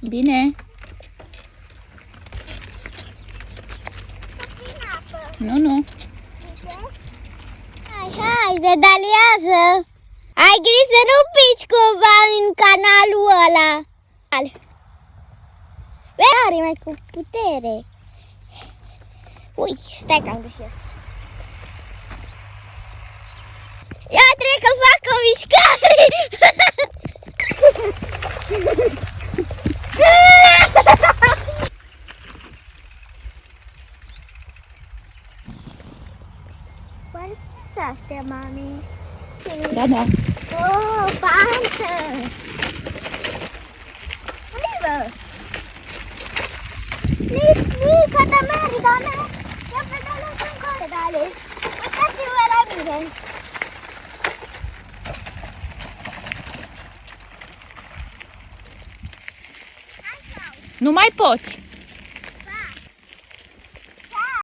Bine. Nu. Hai, pedalează! Ai grijă să nu pici cumva în canalul ăla. Are mai cu putere. Ui, stai că am greșit. Ia trebuie că fac o mișcare. Oare ce sunt astea, mami? Da. Oh, pantă! Unde-i, Mica, da mergi, da mergi! Ia pedalează încă pedale! Uitați-vă la mine! Nu mai poți.